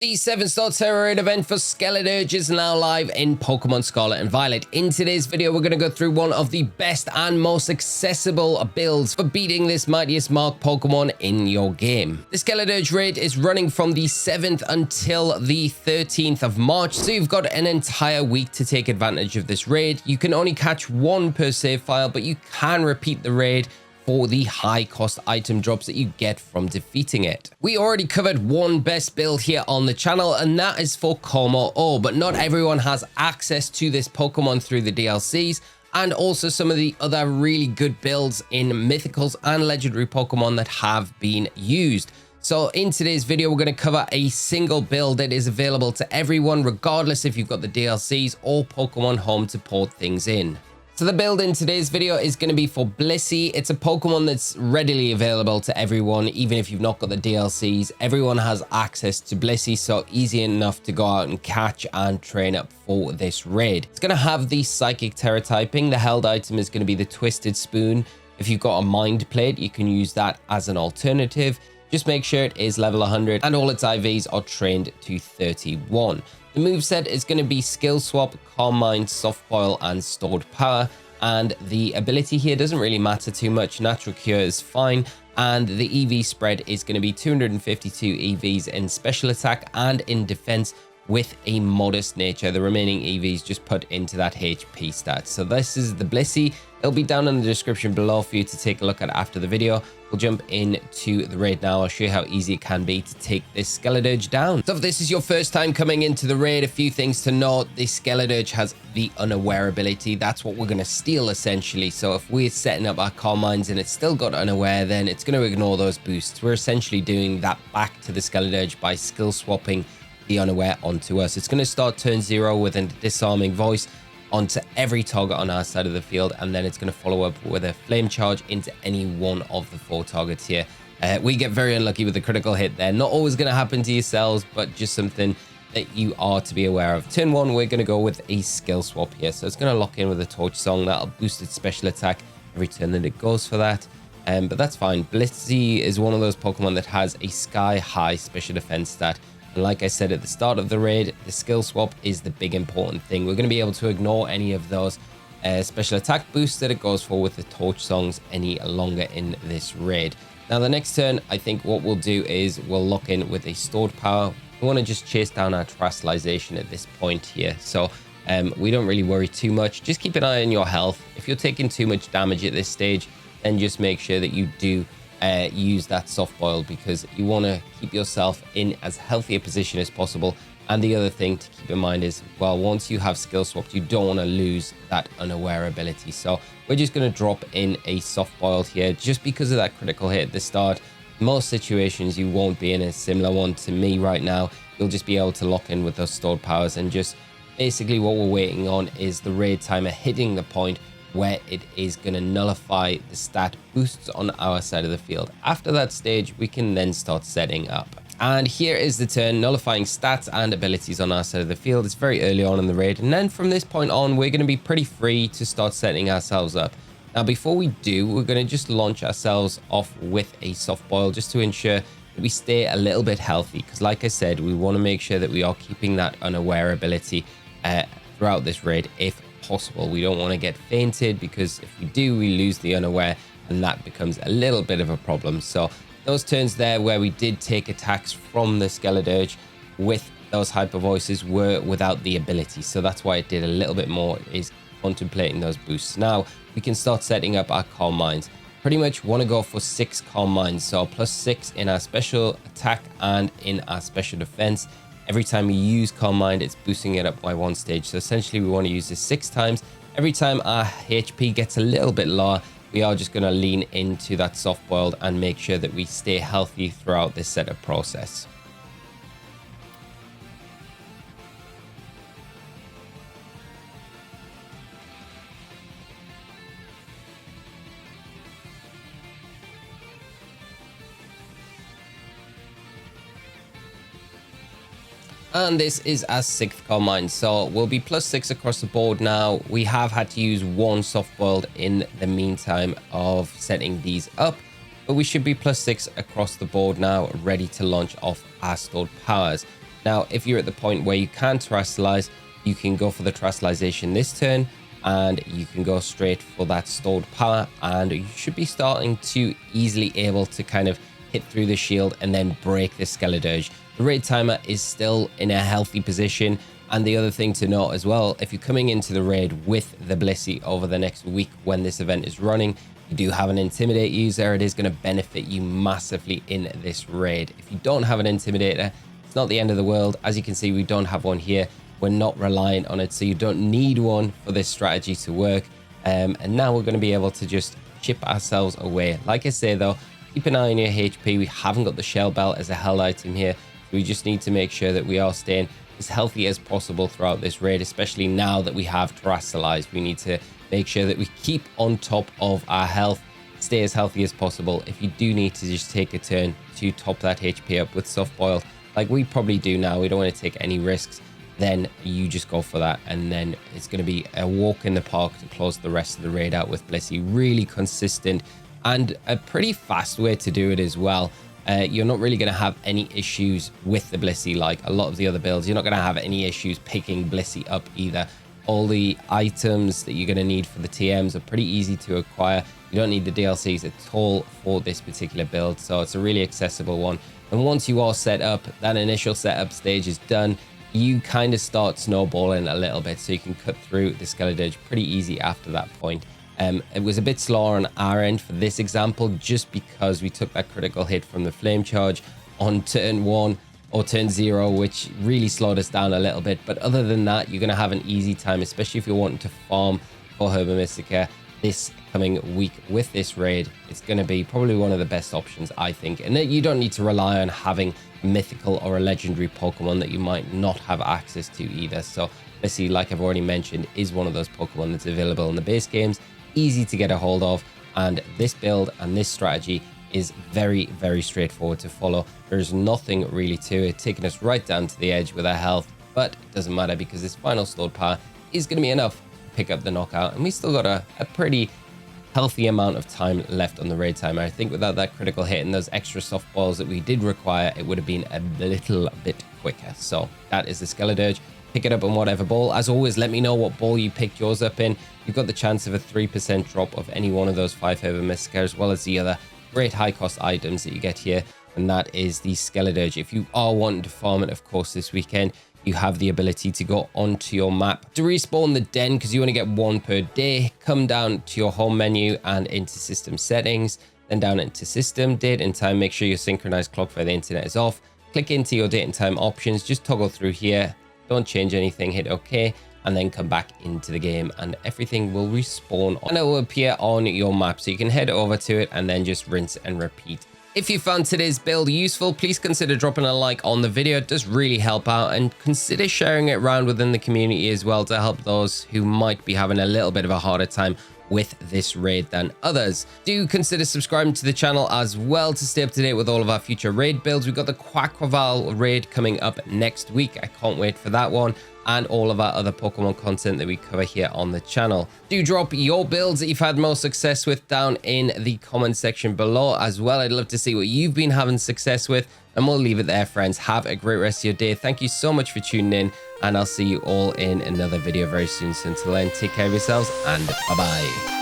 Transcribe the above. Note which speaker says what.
Speaker 1: The 7-star Tera raid event for SKELEDIRGE is now live in Pokemon Scarlet and Violet. In today's video, we're going to go through one of the best and most accessible builds for beating this mightiest mark Pokemon in your game. The SKELEDIRGE raid is running from the 7th until the 13th of March, so you've got an entire week to take advantage of this raid. You can only catch one per save file, but you can repeat the raid for the high cost item drops that you get from defeating it. We already covered one best build here on the channel, and that is for Como, but not everyone has access to this Pokemon through the DLCs, and also some of the other really good builds in mythicals and legendary Pokemon that have been used. So in today's video, we're going to cover a single build that is available to everyone, regardless if you've got the DLCs or Pokemon Home to port things in. So the build in today's video is going to be for Blissey. It's a Pokemon that's readily available to everyone, even if you've not got the DLCs. Everyone has access to Blissey, so easy enough to go out and catch and train up for this raid. It's going to have the Psychic Terra typing. The held item is going to be the Twisted Spoon. If you've got a Mind Plate, you can use that as an alternative. Just make sure it is level 100 and all its IVs are trained to 31. The moveset is going to be Skill Swap, Calm Mind, Soft Boil, and Stored Power. And the ability here doesn't really matter too much. Natural Cure is fine. And the EV spread is going to be 252 EVs in Special Attack and in Defense with a modest nature. The remaining EVs just put into that HP stat. So this is the Blissey. It'll be down in the description below for you to take a look at after the video. We'll jump into the raid now. I'll show you how easy it can be to take this SKELEDIRGE down. So if this is your first time coming into the raid, a few things to note. This SKELEDIRGE has the Unaware ability. That's what we're going to steal essentially. So if we're setting up our Calm Minds and it's still got Unaware, then it's going to ignore those boosts. We're essentially doing that back to the SKELEDIRGE by skill swapping the Unaware onto us. It's going to start turn 0 with a Disarming Voice onto every target on our side of the field, and then it's going to follow up with a Flame Charge into any one of the 4 targets here. We get very unlucky with the critical hit there. Not always going to happen to yourselves, but just something that you are to be aware of. Turn 1, we're going to go with a skill swap here. So it's going to lock in with a Torch Song. That'll boost its special attack every turn that it goes for that. But that's fine. Blissey is one of those Pokemon that has a sky-high special defense stat. And like I said at the start of the raid, the skill swap is the big important thing. We're going to be able to ignore any of those special attack boosts that it goes for with the Torch Songs any longer in this raid. Now the next turn, I think what we'll do is we'll lock in with a Stored Power. We want to just chase down our Terastallization at this point here. So we don't really worry too much. Just keep an eye on your health. If you're taking too much damage at this stage, then just make sure that you do use that Soft Boil, because you want to keep yourself in as healthy a position as possible. And the other thing to keep in mind is, well, once you have skill swapped, you don't want to lose that Unaware ability. So we're just going to drop in a Soft Boiled here just because of that critical hit at the start. Most situations you won't be in a similar one to me right now. You'll just be able to lock in with those stored powers, and just basically what we're waiting on is the raid timer hitting the point where it is going to nullify the stat boosts on our side of the field. After that stage, we can then start setting up. And here is the turn, nullifying stats and abilities on our side of the field. It's very early on in the raid, and then from this point on, we're going to be pretty free to start setting ourselves up. Now, before we do, we're going to just launch ourselves off with a Soft Boil just to ensure that we stay a little bit healthy, because like I said, we want to make sure that we are keeping that Unaware ability throughout this raid if possible. We don't want to get fainted, because if we do, we lose the Unaware, and that becomes a little bit of a problem. So those turns there where we did take attacks from the SKELEDIRGE with those Hyper Voices were without the ability, so that's why it did a little bit more, is contemplating those boosts. Now we can start setting up our Calm Minds. Pretty much want to go for 6 Calm Minds, so +6 in our special attack and in our special defense. Every time we use Calm Mind, it's boosting it up by 1 stage. So essentially, we want to use this 6 times. Every time our HP gets a little bit lower, we are just going to lean into that Soft Boiled and make sure that we stay healthy throughout this setup process. And this is our 6th Calm Mind, so we'll be +6 across the board now. We have had to use 1 Soft Boiled in the meantime of setting these up, but we should be +6 across the board now, ready to launch off our stored powers. Now, if you're at the point where you can terastallize, you can go for the terastallization this turn, and you can go straight for that stored power, and you should be starting to easily able to kind of hit through the shield and then break the Skeledirge. The raid timer is still in a healthy position, and the other thing to note as well, if you're coming into the raid with the Blissey over the next week when this event is running, you do have an Intimidate user, it is going to benefit you massively in this raid. If you don't have an Intimidator, it's not the end of the world. As you can see, we don't have one here. We're not reliant on it, so you don't need one for this strategy to work. And now we're going to be able to just chip ourselves away. Like I say though, keep an eye on your HP. We haven't got the shell belt as a held item here, so we just need to make sure that we are staying as healthy as possible throughout this raid, especially now that we have terastallized. We need to make sure that we keep on top of our health, stay as healthy as possible. If you do need to just take a turn to top that HP up with soft boiled, like we probably do now, we don't want to take any risks, then you just go for that, and then it's going to be a walk in the park to close the rest of the raid out with Blissey. Really consistent and a pretty fast way to do it as well. You're not really going to have any issues with the Blissey like a lot of the other builds. You're not going to have any issues picking Blissey up either. All the items that you're going to need for the TMs are pretty easy to acquire. You don't need the DLCs at all for this particular build, so it's a really accessible one. And once you are set up, that initial setup stage is done, you kind of start snowballing a little bit, so you can cut through the Skeledirge pretty easy after that point. It was a bit slower on our end for this example, just because we took that critical hit from the flame charge on turn 1 or turn 0, which really slowed us down a little bit. But other than that, you're going to have an easy time, especially if you're wanting to farm for Herba Mystica this coming week with this raid. It's going to be probably one of the best options, I think. And you don't need to rely on having a mythical or a legendary Pokemon that you might not have access to either. So Blissey, like I've already mentioned, is one of those Pokemon that's available in the base games, easy to get a hold of, and this build and this strategy is very, very straightforward to follow. There's nothing really to it, taking us right down to the edge with our health, but it doesn't matter because this final stored power is going to be enough to pick up the knockout, and we still got a pretty healthy amount of time left on the raid timer. I think without that critical hit and those extra soft balls that we did require, it would have been a little bit quicker. So that is the Skeledirge. Pick it up on whatever ball. As always, let me know what ball you picked yours up in. You've got the chance of a 3% drop of any one of those 5 Herba Mystica, as well as the other great high cost items that you get here, and that is the Skeledirge. If you are wanting to farm it, of course, this weekend, you have the ability to go onto your map to respawn the den, because you only get 1 per day. Come down to your home menu and into system settings, then down into system, date and time. Make sure your synchronized clock for the internet is off. Click into your date and time options, just toggle through here, don't change anything, hit OK, and then come back into the game, and everything will respawn and it will appear on your map, so you can head over to it and then just rinse and repeat. If you found today's build useful, please consider dropping a like on the video. It does really help out, and consider sharing it around within the community as well to help those who might be having a little bit of a harder time with this raid than others. Do consider subscribing to the channel as well to stay up to date with all of our future raid builds. We've got the Quaquaval raid coming up next week. I can't wait for that one, and all of our other Pokemon content that we cover here on the channel. Do drop your builds that you've had most success with down in the comment section below as well. I'd love to see what you've been having success with, and we'll leave it there, friends. Have a great rest of your day. Thank you so much for tuning in, and I'll see you all in another video very soon. So until then, take care of yourselves, and bye-bye.